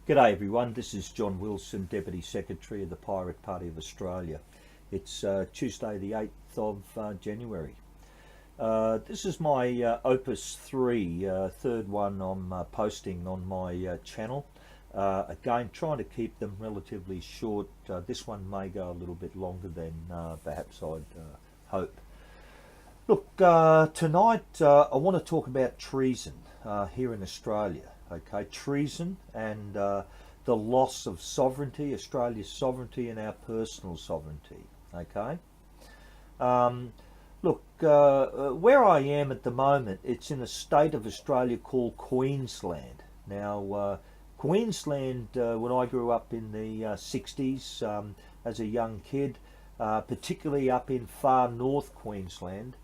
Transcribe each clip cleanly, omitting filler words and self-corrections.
G'day everyone, this is John Wilson, Deputy Secretary of the Pirate Party of Australia. It's Tuesday the 8th of January. This is my Opus 3, third one I'm posting on my channel. Again, trying to keep them relatively short. This one may go a little bit longer than perhaps I'd hope. Look, tonight I want to talk about treason here in Australia. Okay, treason and the loss of sovereignty, Australia's sovereignty and our personal sovereignty. Okay. Look, where I am at the moment, it's in a state of Australia called Queensland. Now, Queensland, when I grew up in the 60s as a young kid, particularly up in far north Queensland,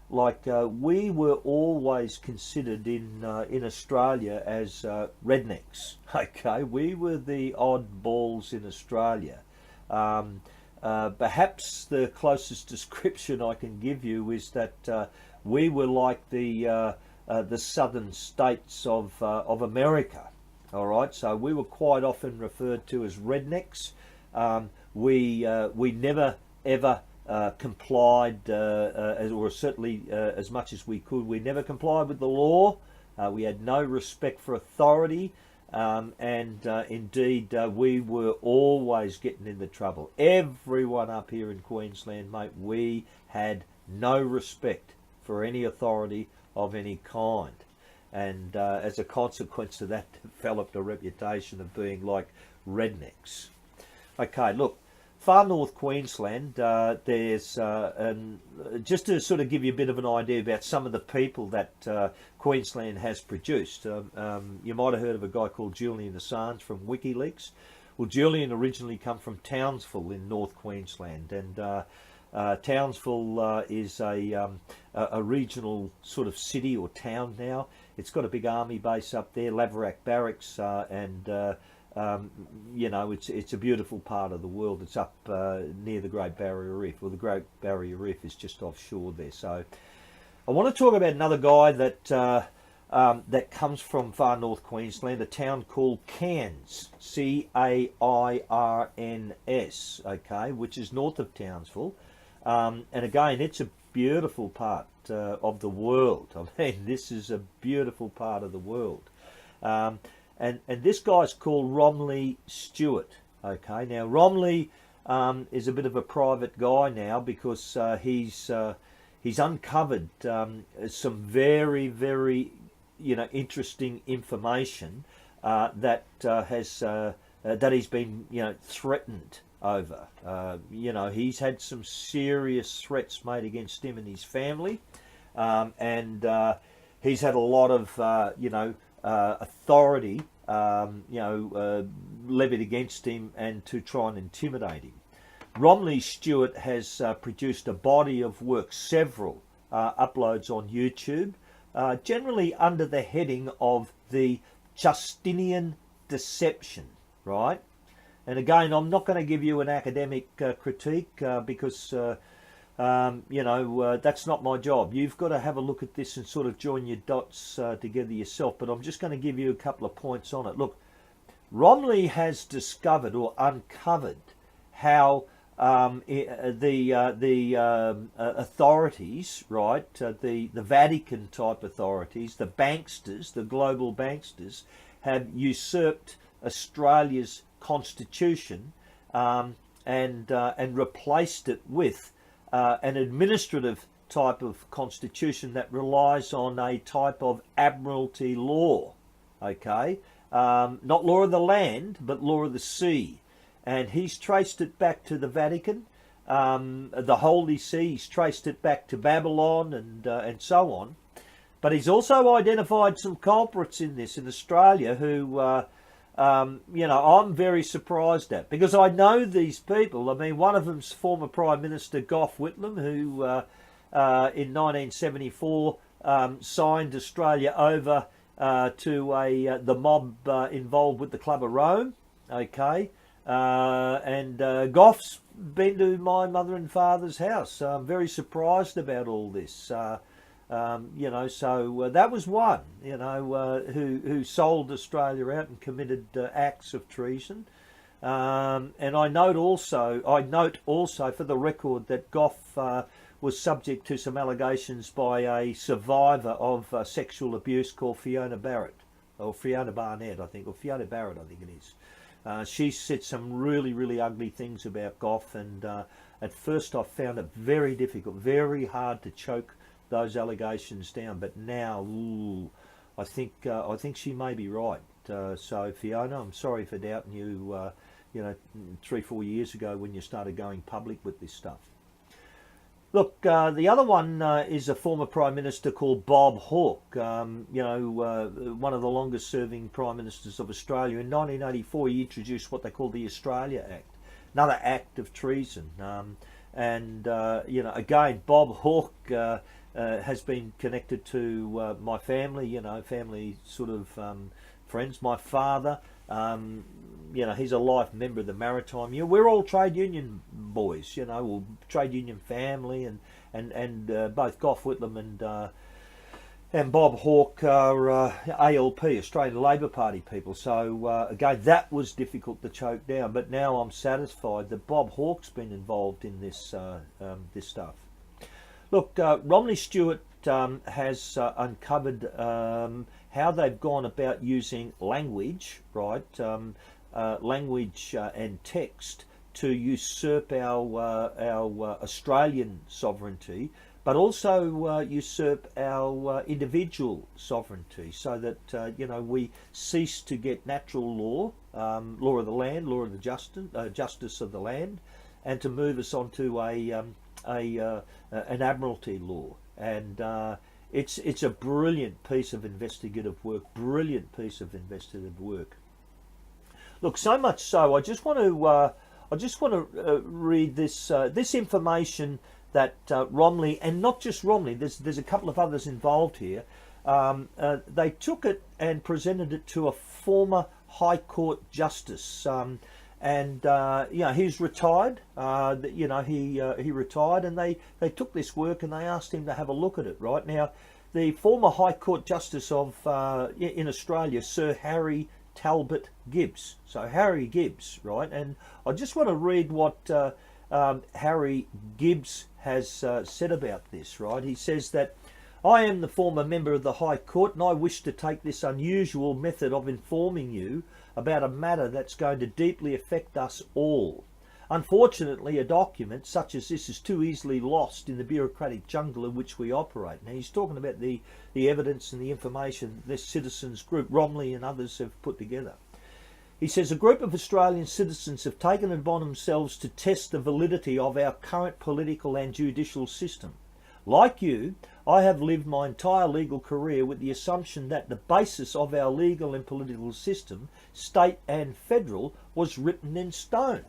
we were always considered in Australia as rednecks. Okay, we were the oddballs in Australia. Perhaps the closest description I can give you is that we were like the southern states of America. All right, so we were quite often referred to as rednecks. We never ever complied, or certainly as much as we could. We never complied with the law. We had no respect for authority, and indeed we were always getting into trouble. Everyone up here in Queensland, mate, we had no respect for any authority of any kind, and as a consequence of that, developed a reputation of being like rednecks. Okay, look. Far north Queensland, there's, just to sort of give you a bit of an idea about some of the people that Queensland has produced. You might have heard of a guy called Julian Assange from WikiLeaks. Well, Julian originally come from Townsville in North Queensland, and Townsville is a regional sort of city or town now. It's got a big army base up there, Laverack Barracks, and you know, it's a beautiful part of the world. It's up near the Great Barrier Reef. Well, the Great Barrier Reef is just offshore there. So I want to talk about another guy that that comes from far north Queensland, a town called Cairns, Cairns, okay, which is north of Townsville. And again, it's a beautiful part of the world. I mean, this is a beautiful part of the world. And this guy's called Romley Stewart. Okay, now Romley is a bit of a private guy now because he's uncovered some very interesting information that he's been threatened over. He's had some serious threats made against him and his family, and he's had a lot of authority, levied against him and to try and intimidate him. Romley Stewart has produced a body of work, several uploads on YouTube, generally under the heading of the Justinian Deception, right? And again, I'm not going to give you an academic critique because that's not my job. You've got to have a look at this and sort of join your dots together yourself. But I'm just going to give you a couple of points on it. Look, Romley has discovered or uncovered how the authorities, right, the Vatican type authorities, the banksters, the global banksters, have usurped Australia's constitution and replaced it with an administrative type of constitution that relies on a type of admiralty law, okay? Not law of the land, but law of the sea. And he's traced it back to the Vatican, the Holy See. He's traced it back to Babylon and so on. But he's also identified some culprits in this in Australia who I'm very surprised at, because I know these people. I mean, one of them's former Prime Minister Gough Whitlam, who in 1974 signed Australia over to the mob involved with the Club of Rome. Okay, and Gough's been to my mother and father's house. So I'm very surprised about all this. You know, so that was one, you know, who sold Australia out and committed acts of treason. And I note also for the record that Gough was subject to some allegations by a survivor of sexual abuse called Fiona Barrett, or Fiona Barnett, I think, or Fiona Barrett, I think it is. She said some really, really ugly things about Gough, and at first I found it very difficult, very hard to choke those allegations down. But now, ooh, I think she may be right. So Fiona, I'm sorry for doubting you. You know, 3-4 years ago when you started going public with this stuff. Look, the other one is a former Prime Minister called Bob Hawke, you know, one of the longest serving Prime Ministers of Australia. In 1984 he introduced what they call the Australia Act, another act of treason. And, you know, again, Bob Hawke has been connected to my family, you know, family sort of friends. My father, you know, he's a life member of the Maritime Union. We're all trade union boys, you know, or trade union family, and both Gough Whitlam and Bob Hawke are ALP, Australian Labor Party people. So again, that was difficult to choke down. But now I'm satisfied that Bob Hawke's been involved in this this stuff. Look, Romley Stewart has uncovered how they've gone about using language, right? Language and text to usurp our Australian sovereignty, but also usurp our individual sovereignty, so that you know, we cease to get natural law, law of the land, law of the justice of the land, and to move us onto an admiralty law. And it's a brilliant piece of investigative work. Look, so much so, I just want to read this this information that Romley, and not just Romley, there's a couple of others involved here. They took it and presented it to a former High Court Justice, and you know, he's retired. You know, he retired, and they took this work and they asked him to have a look at it. Right now, the former High Court Justice of in Australia, Sir Harry Talbot Gibbs. So Harry Gibbs, right? And I just want to read what Harry Gibbs has said about this, right? He says that, I am the former member of the High Court, and I wish to take this unusual method of informing you about a matter that's going to deeply affect us all. Unfortunately, a document such as this is too easily lost in the bureaucratic jungle in which we operate. Now, he's talking about the evidence and the information this citizens group, Romley and others, have put together. He says, a group of Australian citizens have taken it upon themselves to test the validity of our current political and judicial system. Like you, I have lived my entire legal career with the assumption that the basis of our legal and political system, state and federal, was written in stone.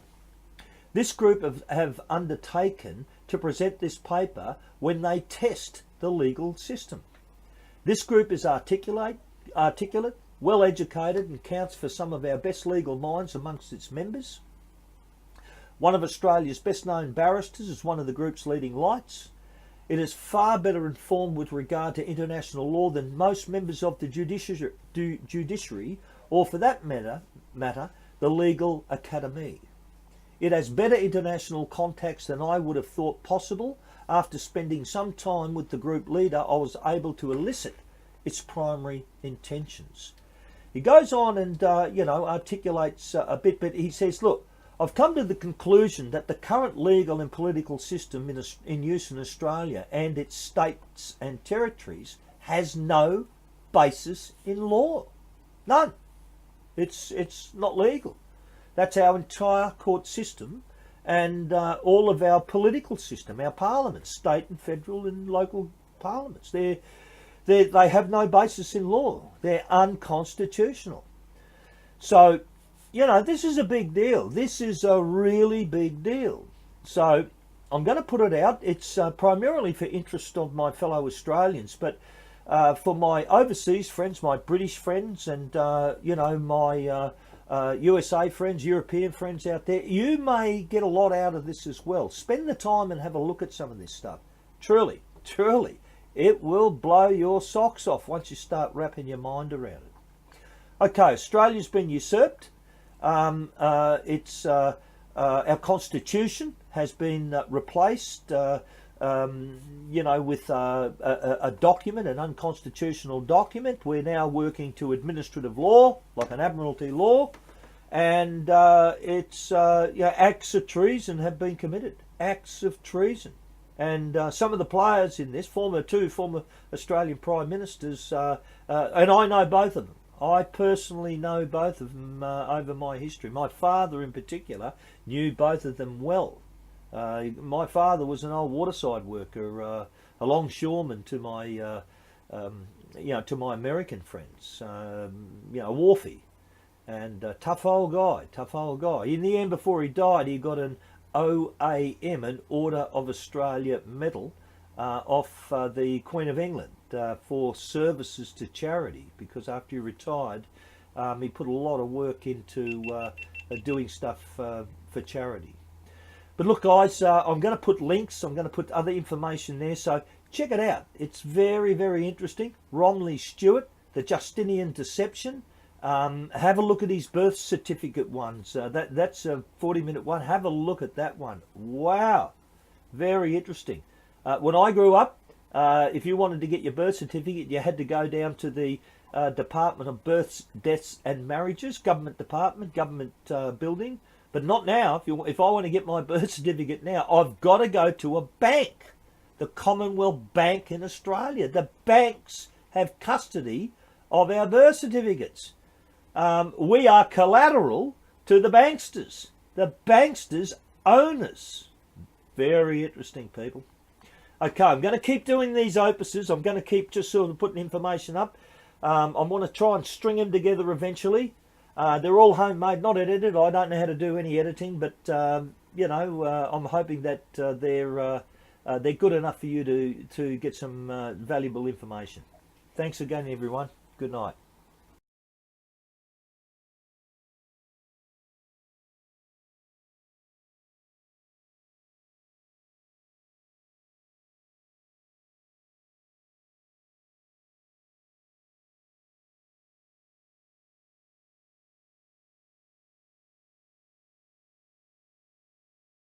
This group have undertaken to present this paper when they test the legal system. This group is articulate, well educated, and counts for some of our best legal minds amongst its members. One of Australia's best known barristers is one of the group's leading lights. It is far better informed with regard to international law than most members of the judiciary, or for that matter, the legal academy. It has better international contacts than I would have thought possible. After spending some time with the group leader, I was able to elicit its primary intentions. He goes on and you know, articulates a bit, but he says, look, I've come to the conclusion that the current legal and political system in use in Australia and its states and territories has no basis in law. None. It's not legal. That's our entire court system and all of our political system, our parliaments, state and federal and local parliaments. They have no basis in law. They're unconstitutional. So, you know, this is a big deal. This is a really big deal. So I'm going to put it out. It's primarily for interest of my fellow Australians, but for my overseas friends, my British friends, and you know, my USA friends, European friends out there, you may get a lot out of this as well. Spend the time and have a look at some of this stuff. Truly, It will blow your socks off once you start wrapping your mind around it. Okay, Australia's been usurped. Our constitution has been replaced, with a document, an unconstitutional document. We're now working to administrative law, like an admiralty law, and acts of treason have been committed. Acts of treason. And some of the players in this, two former Australian Prime Ministers, and I know both of them. I personally know both of them over my history. My father in particular knew both of them well. My father was an old waterside worker, a longshoreman to my, to my American friends. A wharfie, and tough old guy. In the end, before he died, he got an OAM, an Order of Australia medal, off the Queen of England for services to charity, because after he retired, he put a lot of work into doing stuff for charity. But look, guys, I'm going to put links, I'm going to put other information there, so check it out. It's very, very interesting. Romley Stewart, the Justinian Deception. Have a look at his birth certificate ones. That's a 40-minute one. Have a look at that one. Wow, very interesting. When I grew up, if you wanted to get your birth certificate, you had to go down to the Department of Births, Deaths and Marriages, government department, government building. But not now. If I want to get my birth certificate now, I've got to go to a bank, the Commonwealth Bank in Australia. The banks have custody of our birth certificates. We are collateral to the banksters. The banksters own us. Very interesting, people. Okay, I'm going to keep doing these opuses. I'm going to keep just sort of putting information up. I want to try and string them together eventually. They're all homemade, not edited. I don't know how to do any editing, but I'm hoping that they're good enough for you to get some valuable information. Thanks again, everyone. Good night.